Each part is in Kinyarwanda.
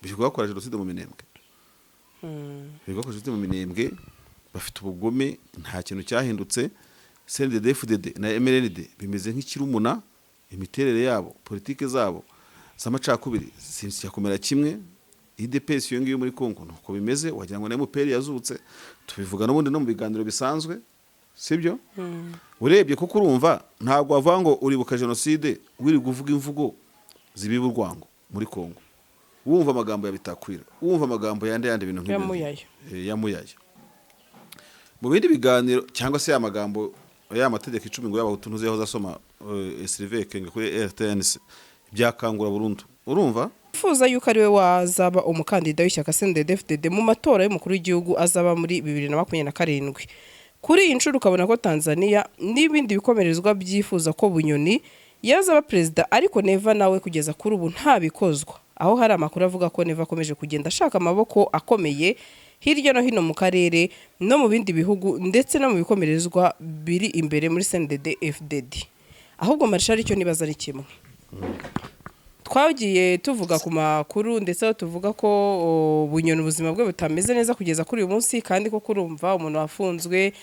bivuga ko jenoside mu Minembwe bivuga ko jenoside mu Minembwe bafite ubugome nta kintu cyahindutse. CNDD-FDD na MRND bimeze nk'ikirumuna, imiterere yabo, politike zabo z'amacakubiri sinzikomera kimwe. IDPS yo ngiyo muri Kongo nuko bimeze, wagira ngo na MPR yazutse, tubivuga n'ubundi no mu biganiro bisanzwe, sibyo? Urebye kuko urumva ntabwo avuga ngo uribuka jenoside wiri kuvuga imvugo zibiba urwango muri Kongo. Wumva amagambo ya Bitakwira, wumva amagambo yande bintu nk'ibyo yamuyaya mu bindi biganiro, cyangwa se amagambo ya mategeko 10 ngo y'abahutu ntuzeho zasoma Sylvain Kenge kuri RTNC byakangura burundu. Urumva fuza yuko ari we wazaba umukandida w'ishyaka CNDD-FDD mu matora y'umukuru w'igihugu azaba muri 2027. Kuri iyi nshuro ukabona ko Tanzania n'ibindi bikomerezwa byifuza ko Bunyoni yazaba perezida, ariko Neva nawe kugeza kuri ubu nta bikozwa, aho hari amakuru avuga ko Neva akomeje kugenda ashaka amaboko akomeye hirya no hino mu karere no mu bindi bihugu ndetse no mu bikomerezwa biri imbere muri CNDD-FDD. Ahubwo Marshal icyo nibaza ari kimwe, twagiye tuvuga ku makuru ndetse tuvuga ko Bunyoni ubuzima bwe butameze neza kugeza kuri uyu munsi, kandi ko kurumva umuntu wafunzwe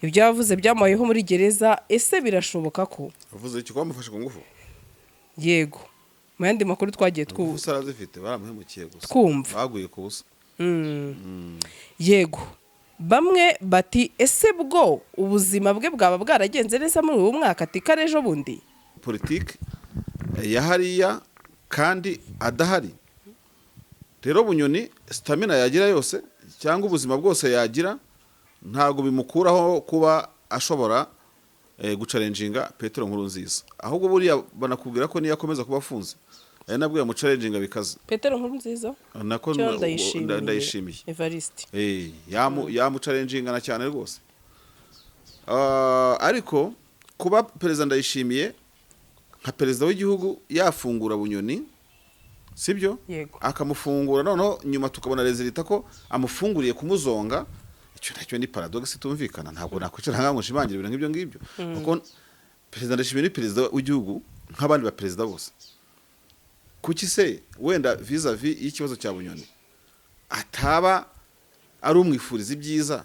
ibyo yavuze byamuyeho muri gereza. Ese birashoboka ko avuze iki kwamufasha ku ngufu? Yego, mu yandi makuru twagiye twumva zifite baramuhemukiye gusa, twumva baguye ku busa. Yego, bamwe bati ese bwo ubuzima bwe bwaba bwaragenze neza muri uyu mwaka atikarejo bundi politike ya hariya kandi adahari. Rero Bunyoni stamina yagira yose cyangwa ubuzima bwose yagira ntago bimukuraho kuba ashobora gucalenjinga Petero Nkurunziza. Ahubwo buriya banakubwira ko niyo akomeza kuba afunze ari nabwo yamucalenjinga bikaze. Petero Nkurunziza nako ndayishimiye Evariste yamucalenjinga na cyane rwose. Ariko kuba perezida Ndayishimiye nka perezida w'igihugu yafungura Bunyoni, sibyo? Akamufungura noneho nyuma tukabona rezilita ko amufunguriye kumuzonga. Icyo nacyo ni paradox tumvikana. Ntabwo nakwicara ngango nshimangira ibintu nk'ibyo ngibyo, kuko perezida Ndayishimiye ni perezida w'igihugu nk'abandi ba perezida bose. Kuki se wenda vis-a-vis y'ikibazo cya Bunyoni ataba ari umwifuriza ibyiza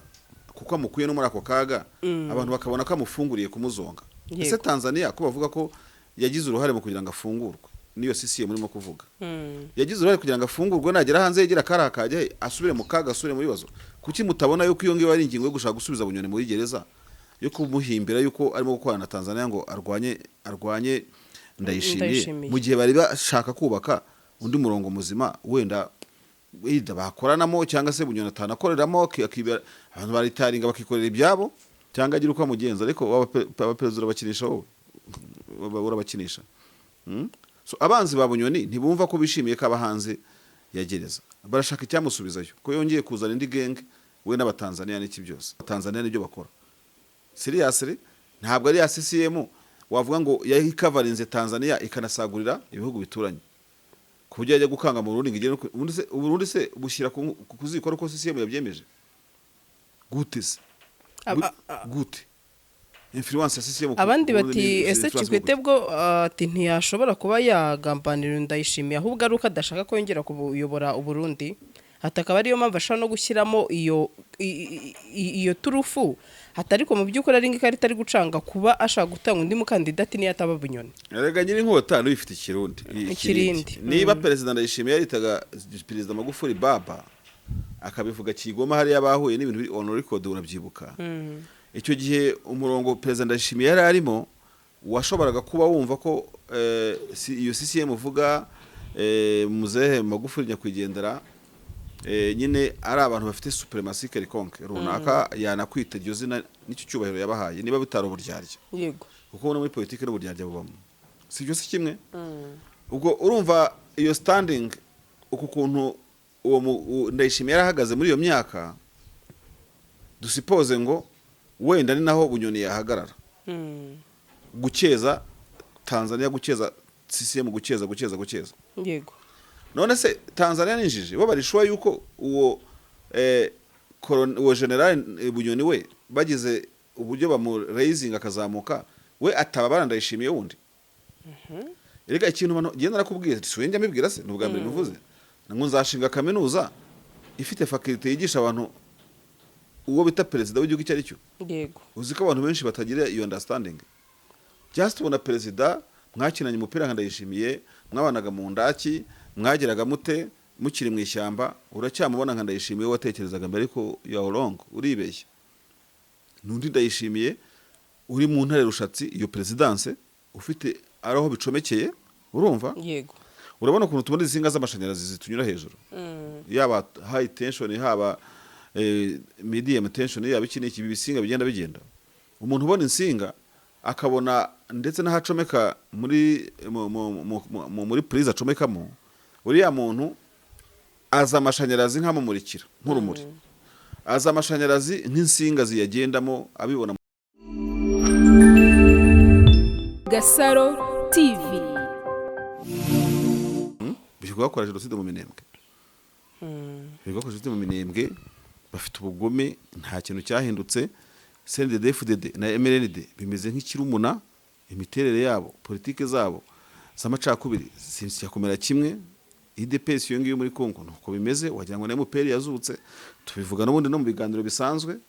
kuko amukuye no muri ako kaga, abantu bakabona ko amufunguriye kumuzonga? Ese Tanzania ko bavuga ko yagize uruhare mu kugira ngo afungurwe, niyo CCM murimo kuvuga, yagize uruhare kugira ngo afungurwe, nagera hanze yigira karakajya asubire mu kaga, asubire mu bibazo. Kuki mutabona yuko iyo ngiyo ari ingingo yo gushaka gusubiza Bunyoni muri gereza, yo kumuhimbira yuko arimo gukorana na Tanzania ngo arwanye Ndayishimiye, mu gihe bari bashaka kubaka undi murongo muzima wenda bakoranamo, cyangwa se Bunyoni atanakoreramo abantu baritaringa bakikorera ibyabo, cyangwa agira uko amugenza. Ariko abaperezida bakinisha wowe urabakinisha. So abanzi ba Bunyoni ntibumva ko bishimiye ko abahanze ya gereza, barashaka icyamusubizayo ko yongeye kuzana indi genge we n'abatanzania n'iki byose. Tanzania nibyo bakora seriously, ntabwo ari ya CCM wavuga ngo yahikavarinze Tanzania ikanasagurira ibihugu bituranye ku buryo yajya gukanga mu Burundi ngire Burundi se bushyira kuzikora ko CCM yabyemeje gute se gute influence ya CCM. Abandi bati ese Kikwete bwo ati ntiyashobora kuba yagambanira Ndayishimiye, ahubwo ari uko adashaka ko yongera kuyobora Uburundi, atakaba ariyo mpamvu ashaka no gushyiramo iyo turufu, atariko mu by'ukuri ari ngika ritari gucanga kuba ashaka gutanga undi mukandidati niyo ataba Bunyoni. Erega nyiri nkota no bifite ikirindi. Niba perezida Ndayishimiye yaritaga perezida Magufuli baba akabivuga Kigoma hari yabahuye n'ibintu biri on record urabyibuka. Icyo gihe umurongo perezida Ndayishimiye yari arimo washoboraga kuba wumva ko iyo CCM uvuga muzehe Magufuli nyakwigendera nyine ari abantu bafite supremacy quelconque runaka yanakwita iryo zina n'icyo cyubahiro yabahaye, niba bitaro buryarya. Yego, kuko no muri politike no buryarya bubamo, si byo si kimwe. Ubwo urumva iyo standing uko kuntu uwo Ndayishimiye yarahagaze muri iyo myaka, dusipoze ngo wenda ni naho Bunyoni yahagarara gukeza Tanzania, gukeza CCM, gukeza. Yego, none se Tanzania ninjije bo barishwa yuko uwo general Bunyoni we bagize uburyo bamu raising akazamuka, we ataba barandayishimiye wundi. Erega ikintu genda nakubwiye siwe njya mbibwira se n'ubwa mbere nuvuze ngo nzashinga kaminuza ifite faculty yigisha abantu uwo bita perezida w'igihugu icyo ari cyo. Yego. Uzi ko abantu benshi batagira iyo understanding. Just ubona perezida mwakinanye umupira nka Ndayishimiye, mwabanaga mu ndaki, mwageraga mute mukiri mu ishyamba, uracyamubona nka Ndayishimiye watekerezaga mbere ko you are wrong, uribeshya. Nundi Ndayishimiye uri mu ntare rushatsi iyo presidence ufite araho bicomekeye, urumva? Yego. Urabona ukuntu tubona izinga z'amashanyarazi zitunyura hejuru. Yaba high tension, haba medium tension, yaba iki n'iki bisinga bigenda. Umuntu ubona insinga akabona ndetse n'ahacomeka muri prize acomekamo, uriya muntu aza amashanyarazi nk'amumurikira nk'urumuri, aza amashanyarazi nk'insinga ziyagendamo abibona. Gasaro TV. Bishobora gukora jenoside mu Minembwe. Bishobora jenoside mu Minembwe, bafite ubugome, nta kintu cyahindutse. CNDD-FDD na MRND bimeze nk'ikirumuna, imiterere yabo, politike zabo z'amacakubiri sinsiyakomera kimwe. IDPS iyo ngiyo muri Kongo nuko bimeze, wagira ngo na MPR yazutse, tubivuga n'ubundi no mu biganiro bisanzwe,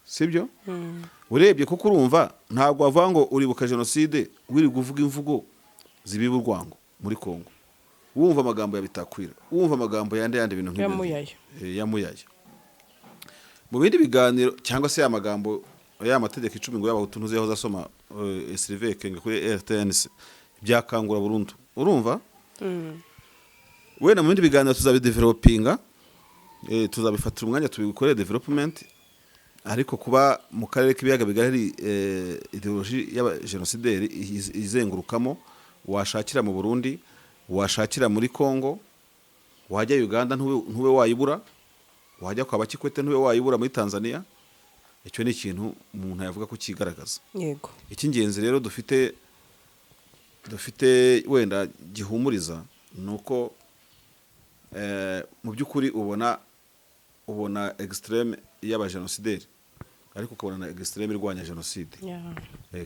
sibyo? Urebye kuko urumva ntabwo avuga ngo uribuka jenoside wiri kuvuga imvugo zibiba urwango muri Kongo. Wumva amagambo ya Bitakwira, wumva amagambo yandi bintu nk'ibyo yamuyaya. Mu bindi biganiro cyangwa se amagambo ya mategeko 10 ngo y'abahutu ntuze yaho zasoma Sylvain Kenge kuri RTNC byakangura burundu, urumva? Wena mu bindi biganiro tuzabidevelopinga, tuzabifatira umwanya tubikore development, ariko kuba mu karere k'ibiyaga bigari ideologie y'aba genocidaire izengurukamo, washakira mu Burundi, washakira muri Kongo, wajya Uganda ntube wayibura, wajya kwa Bakikwete ntube wayibura muri Tanzania. Icyo ni ikintu umuntu yavuga ko kigaragaza. Yego. Icy'ingenzi rero dufite wenda gihumuriza nuko mu by'ukuri ubona extreme y'aba genocidaire, ariko ukabona na extreme irwanya genocide.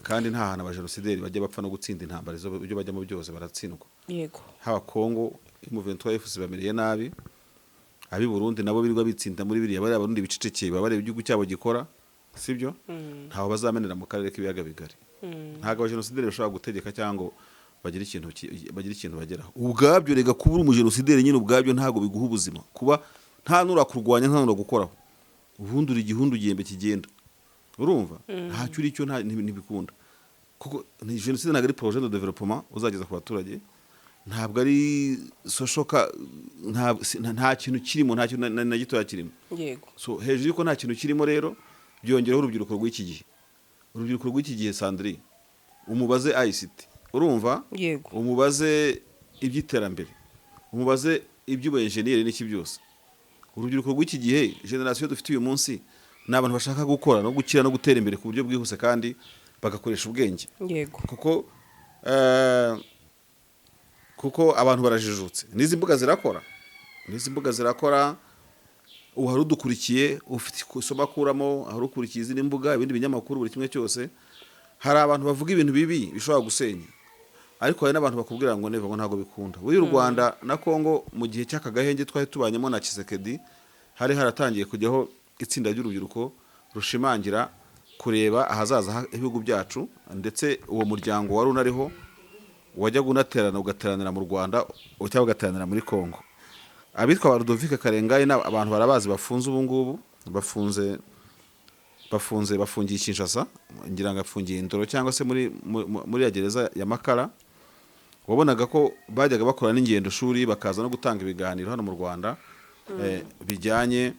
Kandi nta hana aba genocidaire bajya bapfa no gutsinda intambara zo byo bajya mu byose baratsindwa. Yego. Haba Kongo M23 FC bamiriye nabi, abi Burundi nabo birirwa bitsinda muri biriya bari abarundi bicecekeye babare igihugu cyabo gikora, sibyo? Ntaho bazamenera mu karere k'ibiyaga bigari. Ntago aba genocidaire bashobora gutegeka cyangwa bagira ikintu bageraho. Ubwabyo rega kubura mu genocidaire nyine ubwabyo ntago biguha ubuzima. Kuba nta nura kurwanya nta nura gukoraho. Ubundi uri gihundu gihembe kigenda. Urumva? Nta cyuri cyo ntibikunda. Kuko ni genocide nagari projet de développement uzageza ku baturage. Ntabwo ari soshoka, nta kintu kirimo, nta kintu na gito yakirimo. Yego. So hejuru yuko nta kintu kirimo rero byongeraho urubyiruko rw'iki gihe. Urubyiruko rw'iki gihe Sandrine, umubaze ICT, urumva? Yego. Umubaze iby'iterambere, umubaze iby'ubuengineer n'iki byose. Urubyiruko rw'iki gihe, generation dufite uyu munsi, n'abantu bashaka gukora no gukira no gutera imbere ku buryo bwihuse kandi bagakoresha ubwenge. Yego. Kuko abantu barajijutse. Nizi mbuga zirakora, uhari udukurikiye ufite kusoma kuramo, ahari ukurikiye izindi mbuga, ibindi binyamakuru buri kimwe cyose. Hari abantu bavuga ibintu bibi bishobora gusenya, ariko hari n'abantu bakubwira ngo neva ngo ntago bikunda. Buri Rwanda na Kongo mu gihe cy'akagahenge twari tubanyemo na Tshisekedi, hari haratangiye kujyaho itsinda ry'urubyiruko rushimangira kureba ahazaza ibihugu byacu, ndetse uwo muryango wari unariho wajya gunaterana ugateranira mu Rwanda cyangwa ugateranira muri Kongo. Abitwa ba Ludovic Karengayi abantu barabazi bafunze ubu ngubu, bafungiye Kinshasa, ngira ngo afungiye Indoro cyangwa se muri ya gereza ya Makara. Wabonaga ko bajyaga bakora n'ingendo shuri bakaza no gutanga ibiganiro hano mu Rwanda bijyanye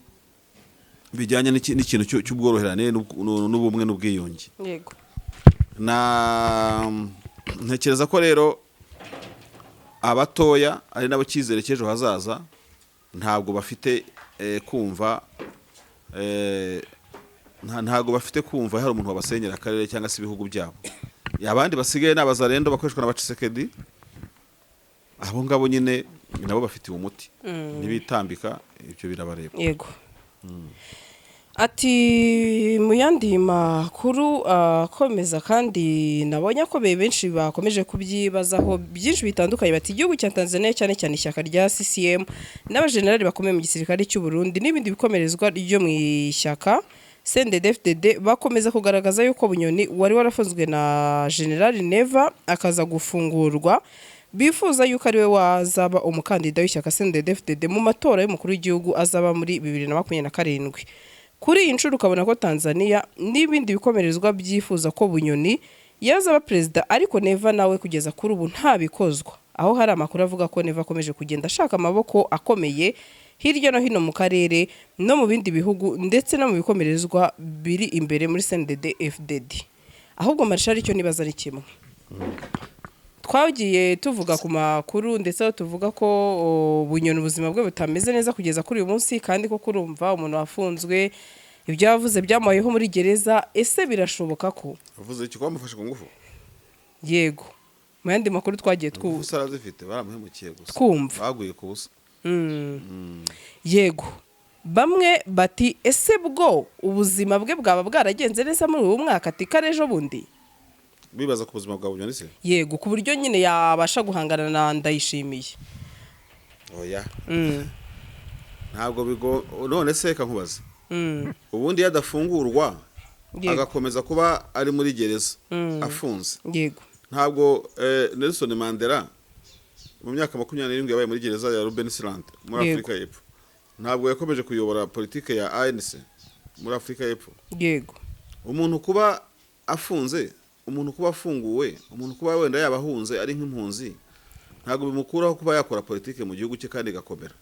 n'ikintu cy'ubworoherane n'ubumwe n'ubwiyunge. Yego. Ntekereza ko rero abatoya ari nabo cyizere cy'ejo hazaza, ntabwo bafite kumva hari umuntu wabasenyera akarere cyangwa se ibihugu byabo. Abandi basigaye n'abazarendo bakoreshwa na Bacisekedi, abo ngabo nyine nabo bafitiwe umuti, nibitambika ibyo birabareba. Yego. Ati mu yandi makuru akomeza kandi nabonye akomeye benshi bakomeje kubyibazaho byinshi bitandukanye, bati igihugu cya Tanzania cyane cyane ishyaka rya CCM n'abajenerali bakomeye mu gisirikare cy'u Burundi n'ibindi bikomerezwa ryo mu ishyaka CNDD-FDD bakomeza kugaragaza yuko Bunyoni wari warafunzwe na General Neva akaza gufungurwa, bifuza yuko ariwe wazaba umukandida w'ishyaka CNDD-FDD mu matora y'umukuru w'igihugu azaba muri 2027. Kuri iyi nshuro ukabona ko Tanzania n'ibindi bikomerezwa byifuza ko Bunyoni yazaba perezida, ariko Neva nawe kugeza kuri ubu ntabikozwa, aho hari amakuru avuga ko Neva akomeje kugenda ashaka amaboko akomeye hirya no hino mu karere no mu bindi bihugu ndetse no mu bikomerezwa biri imbere muri CNDD-FDD. Ahubwo Marshal icyo nibaza ari kimwe, twagiye tuvuga ku makuru ndetse tuvuga ko Bunyoni ubuzima bwe butameze neza kugeza kuri uyu munsi, kandi ko kurumva umuntu wafunzwe ibyo yavuze byamubayeho muri gereza. Ese birashoboka ko uvuze iki kwamufashe ku ngufu? Yego, mu yandi makuru twagiye zifite baramuhemukiye gusa, twumva baguye ku busa. Yego, bamwe bati ese bwo ubuzima bwe bwaba bwaragenze neza muri uyu mwaka atikarejo bundi, bibaza ku buzima bwa Bunyoni se? Yego, ku buryo nyine yabasha guhangana na Ndayishimiye. Oya, ntabwo bigo. None se reka nkubaze, ubundi yadafungurwa agakomeza kuba ari muri gereza afunze, yego, ntabwo Nelson Mandela mu myaka 27 yabaye muri gereza ya Robben Island muri Afrika y'Epfo, ntabwo yakomeje kuyobora politike ya ANC muri Afrika y'Epfo? Yego, umuntu kuba afunze, umuntu kuba afunguwe, umuntu kuba wenda yabahunze ari nk'impunzi, ntabwo bimukuraho kuba yakora politike mu gihugu cye kandi gakomera.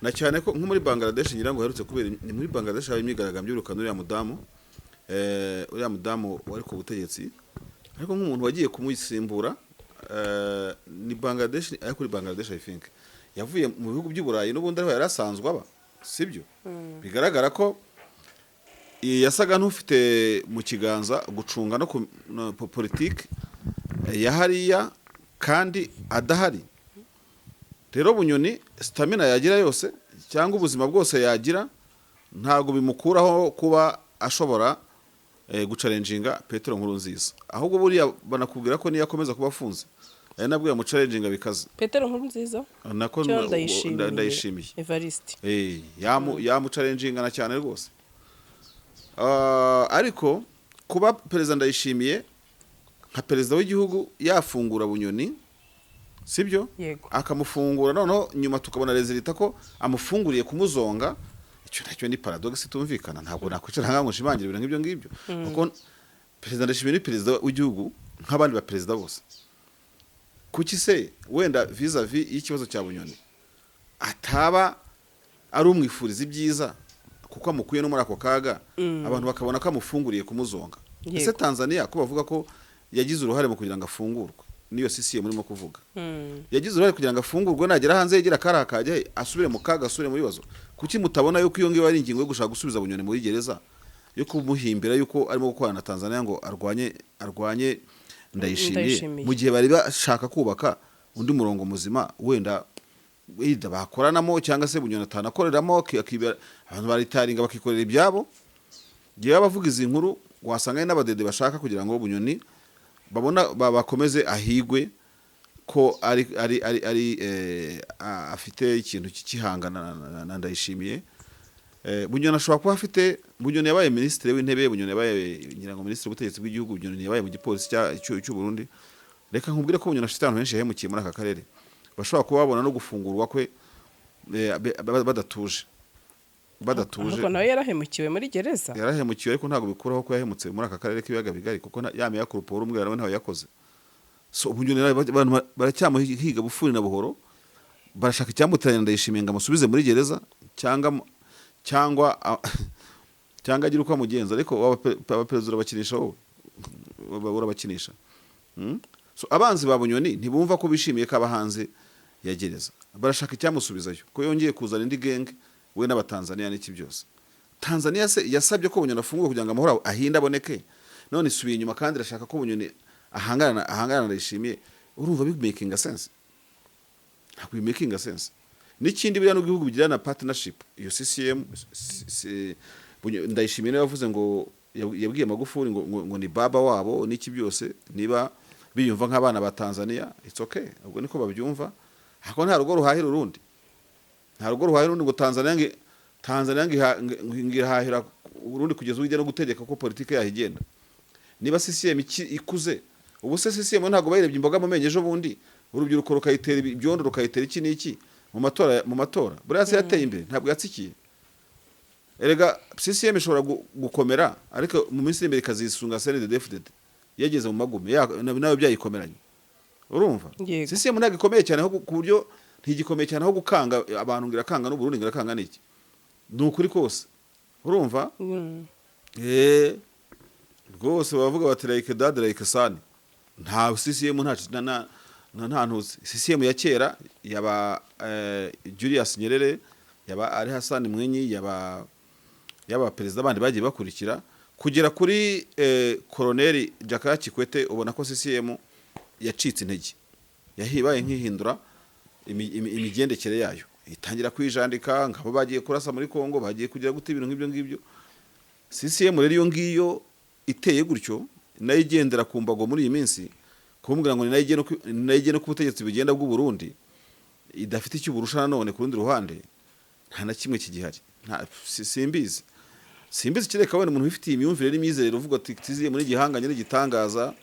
Na cyane ko nko muri Bangladesh ngira ngo herutse kubera ni muri Bangladesh habaye imyigaragambyo y'urukano uriya mudamu wari ku butegetsi, ariko nk'umuntu wagiye kumusimbura ni Bangladesh, ariko kuri Bangladesh I think yavuye mu bihugu by'Uburayi n'ubundi ariho yarasanzwe aba, sibyo? Bigaragara ko yasaga n'ufite mu kiganza gucunga no politike ya hariya kandi adahari. Rero Bunyoni stamina yagira yose cyangwa ubuzima bwose yagira ntago bimukuraho kuba ashobora gucalenjinga Petero Nkurunziza, ahubwo buriya banakubwira ko niyo akomeza kuba afunze ari nabwo yamucalenjinga bikaze. Petero Nkurunziza nako Ndayishimiye Evariste yamucalenjingana cyane rwose. Ariko kuba perezida Ndayishimiye nka perezida w'igihugu yafungura Bunyoni, sibyo? Akamufungura noneho nyuma tukabona rezilita ko amufunguriye kumuzonga, icyo nacyo ni paradox tumvikana. Ntabwo nakwicara ngango nshimangira ibintu nk'ibyo ngibyo, kuko perezida Ndayishimiye ni perezida w'igihugu nk'abandi ba perezida bose. Kuki se wenda vis-a-vis y'ikibazo cya Bunyoni ataba ari umwifuriza ibyiza kuko amukuye no muri ako kaga, abantu bakabona ko amufunguriye kumuzonga? Ese Tanzania ko bavuga ko yagize uruhare mu kugira ngo afungurwe, niyo CCM murimo kuvuga, yagize uruhare kugira ngo afungurwe, nagera hanze yigira karakajya asubire mu kaga, asubire mu bibazo. Kuki mutabona yuko iyo ngiyo ari ingingo yo gushaka gusubiza Bunyoni muri gereza, yo kumuhimbira yuko arimo gukorana na Tanzania ngo arwanye Ndayishimiye, mu gihe bari bashaka kubaka undi murongo muzima wenda bakoranamo, cyangwa se Bunyoni atanakoreramo, abantu baritaringa bakikorera ibyabo? Gihe abavuga izi nkuru wasanga n'abadede bashaka kugira ngo Bunyoni babona bakomeze ahigwe ko ari afite ikintu cy'ikihangana na Ndayishimiye. Bunyoni ashobora kuba afite, Bunyoni yabaye ministre w'intebe, Bunyoni yabaye ngira ngo ministre w'ubutegetsi bw'igihugu, Bunyoni yabaye mu gipolisi cy'u Burundi. Reka nkubwire ko Bunyoni afite abantu benshi yahemukiye muri aka karere, bashobora kuba babona no gufungurwa kwe badatuje. Ariko nawe yarahemukiwe muri gereza. Yarahemukiwe, ariko ntabwo bikuraho ko yahemutse muri aka karere k'ibiyaga bigari, kuko yame yakurupora umwe nawe ntawe yakoze. So Bunyoni abantu baracyamuhiga bufuri na buhoro, barashaka icyamuteranya Ndayishimiye ngo amusubize muri gereza cyangwa agira uko amugenza. Ariko abaperezida bakinisha wowe, urabakinisha. So abanzi ba Bunyoni ntibumva ko bishimiye ko abahanze ya gereza, barashaka icyamusubizayo ko yongeye kuzana indi genge we n'abatanzania n'iki byose. Tanzania se yasabye ko Bunyoni afungurwa kugira ngo amahoro ahinda aboneke, none isubiye inyuma kandi irashaka ko Bunyoni ahangana Ndayishimiye. Urumva big making a sense? Ntabwo making a sense. N'ikindi biriya n'ibihugu bigirana partnership, iyo CCM Ndayishimiye niwe yavuze ngo yabwiye Magufuli ngo ni baba wabo n'iki byose, niba biyumva nk'abana ba Tanzania it's okay, ubwo niko babyumva. Hako nta rugo ruhahira urundi, nta rugo ruhahira urundi ngo Tanzania ngihahira urundi kugeza ujya no gutegeka ko politike yahigenda. Niba CCM ikuze, ubu se CCM ntago bayirebye imboga mu menyejo bundi, urubyiruko rukayitera ibyondo rukayitera iki n'iki mu matora buriya se yateye imbere, ntabwo yatsikiye. Erega CCM ishobora gukomera ariko mu minsi imbere kazisunga CNDD-FDD yageze mu magume nawe byayikomeranye, urumva. CCM ntabwo ikomeye cyane aho ku buryo ntigikomeye cyane aho gukanga abantu, ngira kanga n'u Burundi, ngira kanga n'iki, nukuri kose, urumva. Rwose bavuga bati like dad like son, nta CCM nta ntuzi. CCM ya kera yaba Julius Nyerere, yaba ari Hassan Mwinyi, yaba perezida bandi bagiye bakurikira kugera kuri Colonel Jakaya Kikwete, ubona ko CCM yacitse intege, yahibaye nkihindura imigendekere yayo, itangira kwijandika ngabo bagiye kurasa muri Kongo, bagiye kugira gute ibintu nk'ibyo ngibyo. CCM rero iyo ngiyo iteye gutyo nayo igendera ku mbago muri iyi minsi, kumbwira ngo nayo no kubutegetsi bigenda bw'u Burundi idafite icyo burusha none ku rundi ruhande nta na kimwe kigihari. Simbizi kireka wene umuntu wifitiye imyumvire n'imyizerere uvuga ati tiziye muri gihanganye n'igitangaza,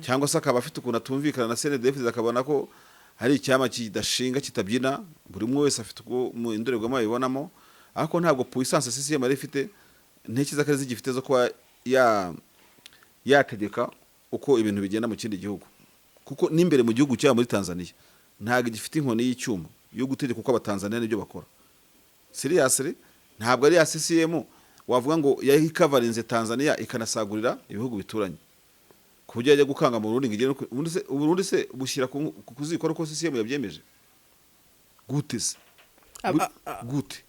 cyangwa se akaba afite ukuntu atumvikana na CNDD-FDD akabona ko hari icyama kidashinga kitabyina, buri umwe wese afite uko mu indorerwamo yibonamo, ariko ntabwo puissance CCM ari ifite ntekiza ko zigifite zo kuba yategeka uko ibintu bigenda mu kindi gihugu, kuko n'imbere mu gihugu cyabo muri Tanzania ntabwo gifite inkoni y'icyuma yo gutegeka uko abatanzania n'ibyo bakora. Seriously, ntabwo ari ya CCM wavuga ngo yahikavarinze Tanzania ikanasagurira ibihugu bituranye ku buryo yajya gukanga mu Burundi ngire Burundi se bushyira kuzikora ko CCM yabyemeje gute se gute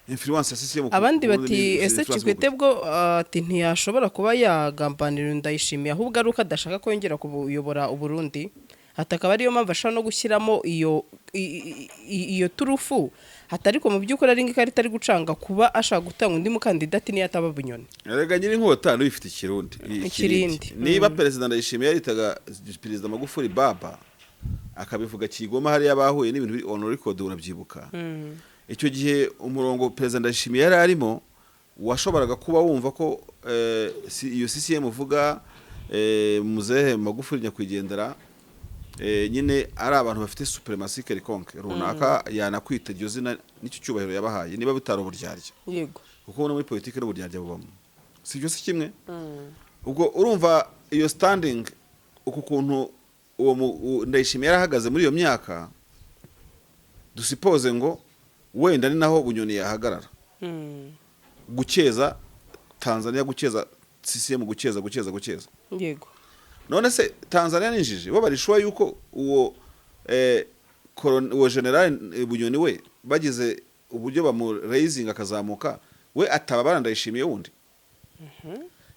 influence ya CCM. Abandi bati ese Kikwete bwo ati ntiyashobora kuba yagambanira Ndayishimiye, ahubwo ari uko adashaka kongera kuyobora u Burundi, hatakaba ariyo mpamvu ashaka no gushyiramo iyo turufu, hatariko mu by'ukuri ari nk'ikarita ari gucanga kuba ashaka gutanga undi mukandidati niyo ataba Bunyoni. Erega nyiri nkota n'ifite ikirindi. Niba perezida Ndayishimiye yaritaga perezida Magufuli baba, akabivuga Kigoma hari yabahuye n'ibintu biri on record urabyibuka. Icyo gihe umurongo perezida Ndayishimiye yari arimo washoboraga kuba wumva ko iyo CCM uvuga muzehe Magufuli nyakwigendera nyine ari abantu bafite supremacy quelconque runaka yanakwita iryo zina n'icyo cyubahiro yabahaye, niba bitaro uburyarya. Yego, kuko no muri politike n'uburyarya bubamo, si byo si kimwe. Ubwo urumva iyo standing uko kuntu uwo Ndayishimiye yarahagaze muri iyo myaka, dusipoze ngo wenda ni naho Bunyoni yahagarara gukeza Tanzania, gukeza CCM, gukeza. Yego, none se Tanzania ninjije bo barishwa yuko uwo general Bunyoni we bagize uburyo bamu raising akazamuka, we ataba barandayishimiye wundi.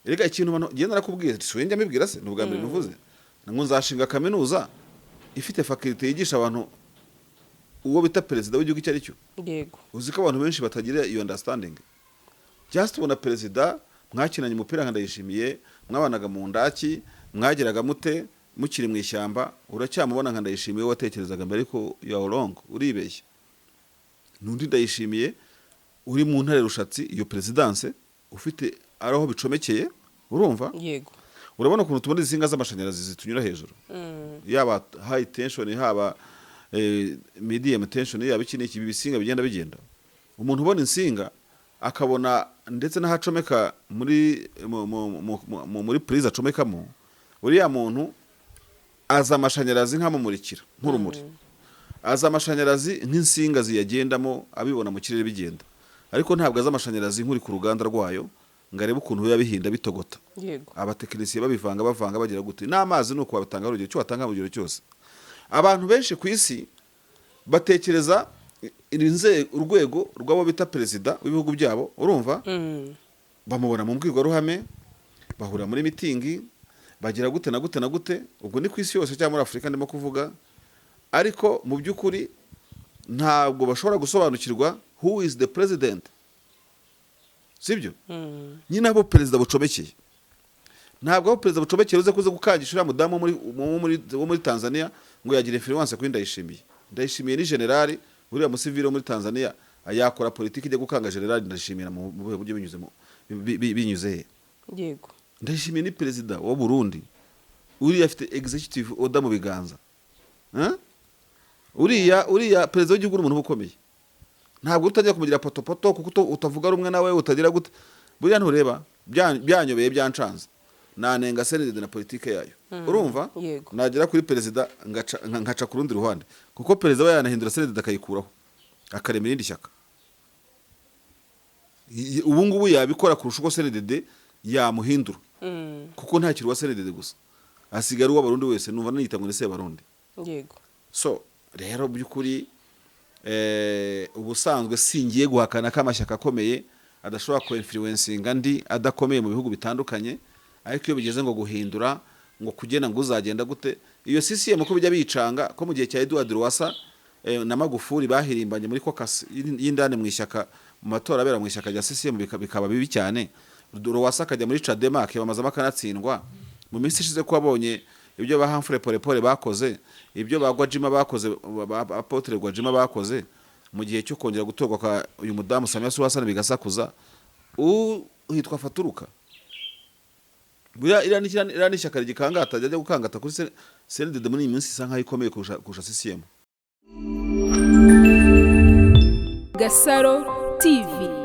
Erega ikintu genda nakubwiye tsoye njya mbibwira se n'ubwa mbere nuvuze ngo nzashinga kaminuza ifite faculty yigisha abantu uwo bita perezida w'igihugu cyari cyo. Yego, uzi ko abantu benshi batagira iyo understanding. Just ubona perezida mwakinanye umupira nka Ndayishimiye, mwabanaga mu ndaki, mwageraga mute mukiri mu ishyamba, uracyamubona nka Ndayishimiye watekerezaga mbere ko you are wrong, uribeshya. Nundi Ndayishimiye uri mu ntare rushatsi iyo presidence ufite araho bicomekeye, urumva. Yego, urabona ukuntu tubona izinga z'amashanyarazi zitunyura hejuru, yaba high tension haba medium tension, yaba iki n'iki bisinga bigenda. Umuntu ubona insinga akabona ndetse n'ahacomeka muri prize acomekamo, uriya muntu aza amashanyarazi nk'amumurikira nk'urumuri, aza amashanyarazi nk'insinga ziyagendamo abibona mu kirere bigenda, ariko ntabwo aza amashanyarazi nk'uri ku ruganda rwayo ngarebe ukuntu biba bihinda bitogota. Yego, abatekinisiye bavanga bagira gute n'amazi nuko babatanga urugero cyo batanga urugero cyose. Abantu benshi ku isi batekereza urwego rw'abo bita perezida w'ibihugu byabo, urumva. Bamubona mu mbwirwaruhame, bahura muri mitingi, bagira gute na gute. Ubwo ni ku isi yose cyangwa muri Afurika ndimo kuvuga, ariko mu by'ukuri ntabwo bashobora gusobanukirwa who is the president. sibyo nyine abo perezida bucomekeye ntabwo abo perezida bucomekeye uze kuza gukangisha uriya mudamu wo muri Tanzania ngo yagira influence kuri Ndayishimiye ni generali uriya musivile wo muri Tanzania yakora politiki ijya gukanga generali Ndayishimiye mu buryo binyuze he yego Ndayishimiye ni perezida wa Burundi uriya afite executive order mu biganza uriya perezida w'igihugu n'umuntu ukomeye ntabwo utajya kumugira potopoto kuko utavuga rumwe nawe utagira gute buriya ntureba byanyobeye byancanze nanenga CNDD na politike yayo urumva nagera kuri perezida ngaca ku rundi ruhande kuko perezida we yanahindura CNDD akayikuraho akarema irindi shyaka ubu ngubu yabikora kurusha uko CNDD yamuhindura kuko nta kirwa CNDD gusa asigara uw'abarundi wese numva niyita ngo nese abarundi yego so rero byukuri ubusanzwe singiye guhakana kamashyaka akomeye adashobora ko influencinga ndi adakomeye mu bihugu bitandukanye ariko iyo bigeze ngo guhindura ngo kugena ngo uzagenda gute iyo CCM ko bijya bicanga ko mu gihe cya Edouard Rwasa na Magufuli bahirimbanye muri kokasi y'indane mu ishyaka mu matora abera mu ishyaka rya CCM bikaba bibi cyane Rwasa akajya muri Chadema akibamazamo akanatsindwa mu minsi ishize ko abonye ibyo ba Humphrey Polepole bakoze ibyo ba Gwajima bakoze Apotre Gwajima bakoze mu gihe cyo kongera gutorwa kwa uyu mudamu Samia Suluhu Hassan bigasakuza uhitwa Faturuka buriya irani shyaka rigikangata ajya gukangata kuri CNDD muri iyi minsi isa nkaho ikomeye kurusha CCM. Gasaro TV.